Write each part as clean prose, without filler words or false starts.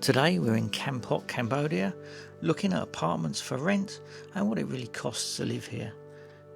Today we're in Kampot, Cambodia, looking at apartments for rent and what it really costs to live here.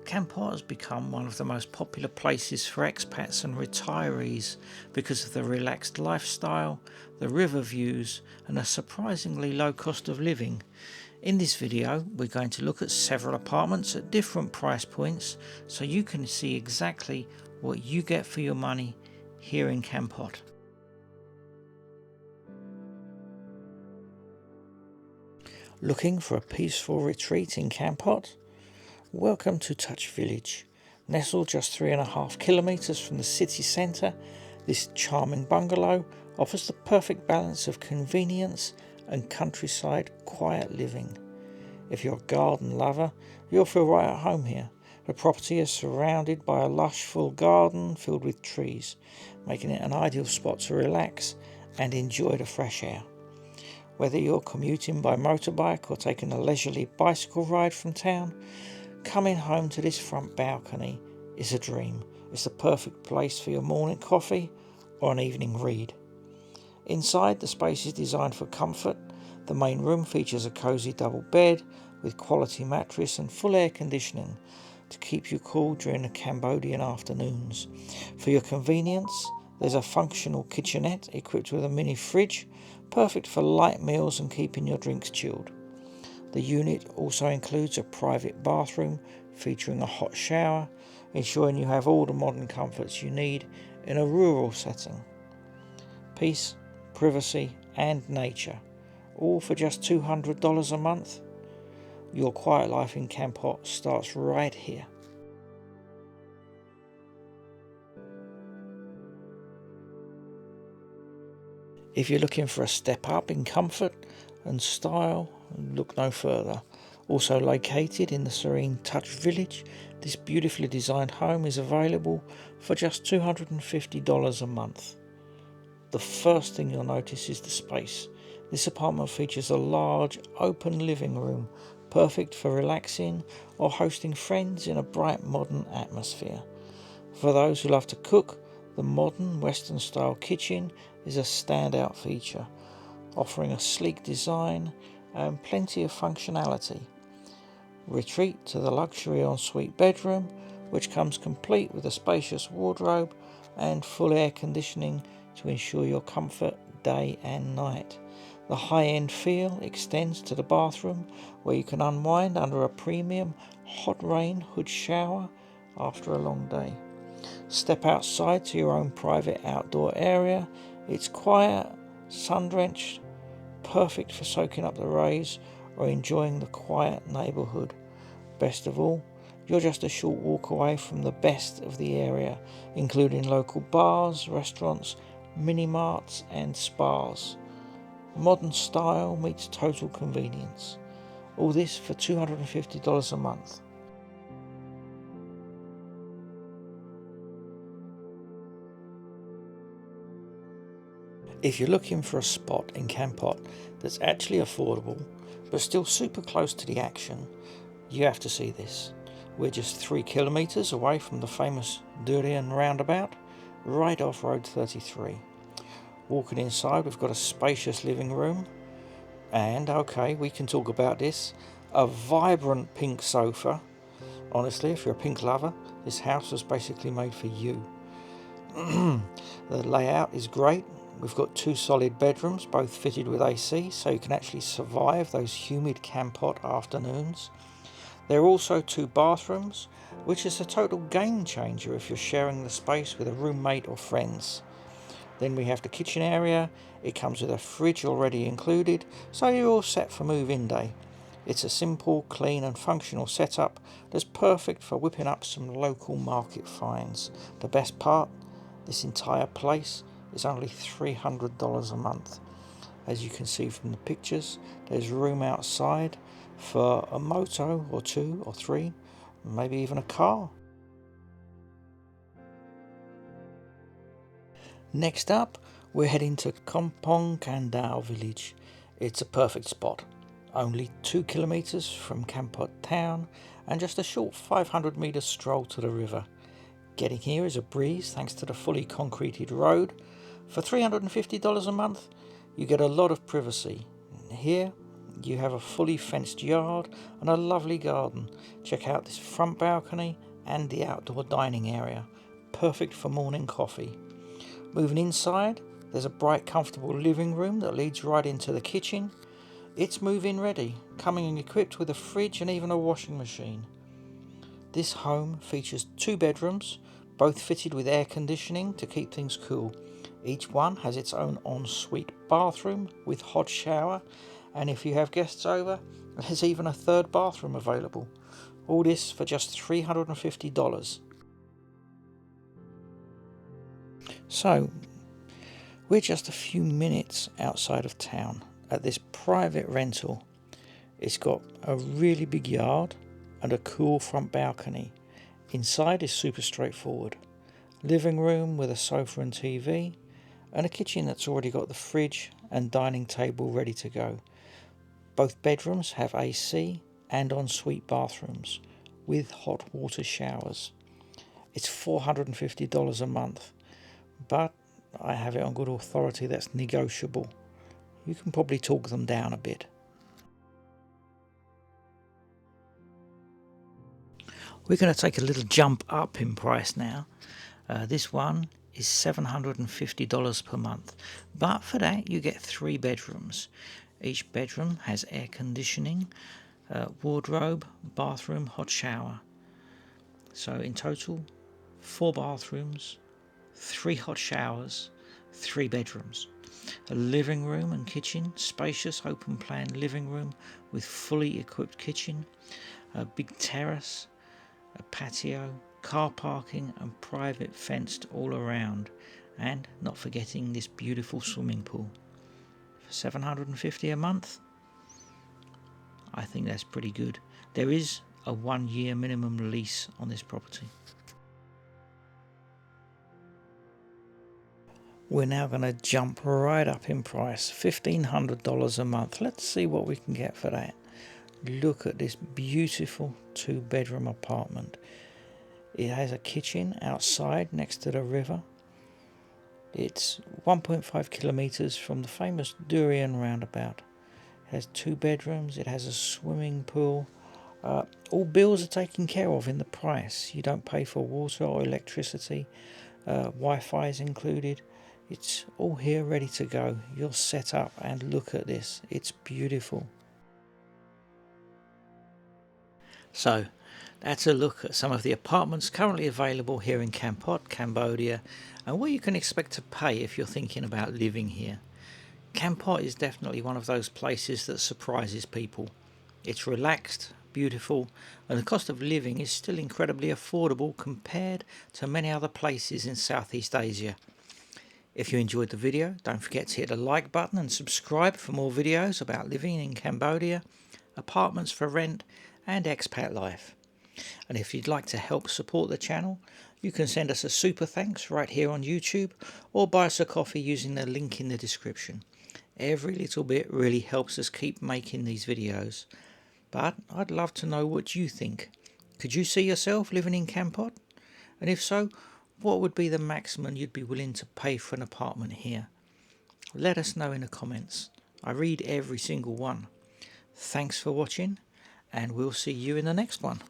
Kampot has become one of the most popular places for expats and retirees because of the relaxed lifestyle, the river views and a surprisingly low cost of living. In this video we're going to look at several apartments at different price points so you can see exactly what you get for your money here in Kampot. Looking for a peaceful retreat in Kampot? Welcome to Touch Village. Nestled just 3.5 kilometres from the city centre, this charming bungalow offers the perfect balance of convenience and countryside quiet living. If you're a garden lover, you'll feel right at home here. The property is surrounded by a lush full garden filled with trees, making it an ideal spot to relax and enjoy the fresh air. Whether you're commuting by motorbike or taking a leisurely bicycle ride from town, coming home to this front balcony is a dream. It's the perfect place for your morning coffee or an evening read. Inside, the space is designed for comfort. The main room features a cosy double bed with quality mattress and full air conditioning to keep you cool during the Cambodian afternoons. For your convenience, there's a functional kitchenette equipped with a mini fridge, perfect for light meals and keeping your drinks chilled. The unit also includes a private bathroom featuring a hot shower, ensuring you have all the modern comforts you need in a rural setting. Peace, privacy and nature, all for just $200 a month. Your quiet life in Kampot starts right here. If you're looking for a step up in comfort and style, look no further. Also located in the serene Touch Village, this beautifully designed home is available for just $250 a month. The first thing you'll notice is the space. This apartment features a large open living room, perfect for relaxing or hosting friends in a bright modern atmosphere. For those who love to cook, the modern Western style kitchen is a standout feature, offering a sleek design and plenty of functionality. Retreat to the luxury ensuite bedroom, which comes complete with a spacious wardrobe and full air conditioning to ensure your comfort day and night. The high-end feel extends to the bathroom, where you can unwind under a premium hot rain hood shower after a long day. Step outside to your own private outdoor area. It's quiet, sun-drenched, perfect for soaking up the rays or enjoying the quiet neighbourhood. Best of all, you're just a short walk away from the best of the area, including local bars, restaurants, mini-marts and spas. Modern style meets total convenience. All this for $250 a month. If you're looking for a spot in Kampot that's actually affordable but still super close to the action, you have to see this. We're just 3 kilometres away from the famous Durian roundabout, right off Road 33. Walking inside, we've got a spacious living room and, okay, we can talk about this, a vibrant pink sofa. Honestly, if you're a pink lover, this house was basically made for you. The layout is great. We've got 2 solid bedrooms, both fitted with AC, so you can actually survive those humid Kampot afternoons. There are also 2 bathrooms, which is a total game changer if you're sharing the space with a roommate or friends. Then we have the kitchen area. It comes with a fridge already included, so you're all set for move-in day. It's a simple, clean and functional setup that's perfect for whipping up some local market finds. The best part, this entire place is only $300 a month. As you can see from the pictures, there's room outside for a moto or 2 or 3, maybe even a car. Next up, we're heading to Kampot Cambodia village. It's a perfect spot. Only 2 kilometres from Kampot town and just a short 500 metre stroll to the river. Getting here is a breeze thanks to the fully concreted road. For $350 a month, You get a lot of privacy. Here you have a fully fenced yard and a lovely garden. Check out this front balcony and the outdoor dining area, perfect for morning coffee. Moving inside, there's a bright, comfortable living room that leads right into the kitchen. It's move-in ready, coming and equipped with a fridge and even a washing machine. This home features 2 bedrooms, both fitted with air conditioning to keep things cool. Each one has its own ensuite bathroom with hot shower, and if you have guests over, there's even a 3rd bathroom available. All this for just $350. So, we're just a few minutes outside of town at this private rental. It's got a really big yard and a cool front balcony. Inside is super straightforward. Living room with a sofa and TV, and a kitchen that's already got the fridge and dining table ready to go. Both bedrooms have AC and ensuite bathrooms with hot water showers. It's $450 a month, but I have it on good authority that's negotiable. You can probably talk them down a bit. We're going to take a little jump up in price now. This one is $750 per month, but for that you get 3 bedrooms. Each bedroom has air conditioning, wardrobe, bathroom, hot shower. So in total, 4 bathrooms, 3 hot showers, 3 bedrooms. A living room and kitchen, spacious open plan living room with fully equipped kitchen, a big terrace, a patio, car parking and private fenced all around, and not forgetting this beautiful swimming pool. For $750 a month, I think that's pretty good. There is a 1-year minimum lease on this property. We're now going to jump right up in price, $1,500 a month. Let's see what we can get for that. Look at this beautiful 2-bedroom apartment. It has a kitchen outside next to the river. It's 1.5 kilometers from the famous Durian roundabout. It has 2 bedrooms. It has a swimming pool. All bills are taken care of in the price. You don't pay for water or electricity. Wi-Fi is included. It's all here ready to go. You're set up and look at this. It's beautiful. So that's a look at some of the apartments currently available here in Kampot, Cambodia, and what you can expect to pay if you're thinking about living here. Kampot is definitely one of those places that surprises people. It's relaxed, beautiful, and the cost of living is still incredibly affordable compared to many other places in Southeast Asia. If you enjoyed the video, don't forget to hit the like button and subscribe for more videos about living in Cambodia, apartments for rent, and expat life. And if you'd like to help support the channel, you can send us a super thanks right here on YouTube or buy us a coffee using the link in the description. Every little bit really helps us keep making these videos. But I'd love to know what you think. Could you see yourself living in Kampot? And if so, what would be the maximum you'd be willing to pay for an apartment here? Let us know in the comments. I read every single one. Thanks for watching, and we'll see you in the next one.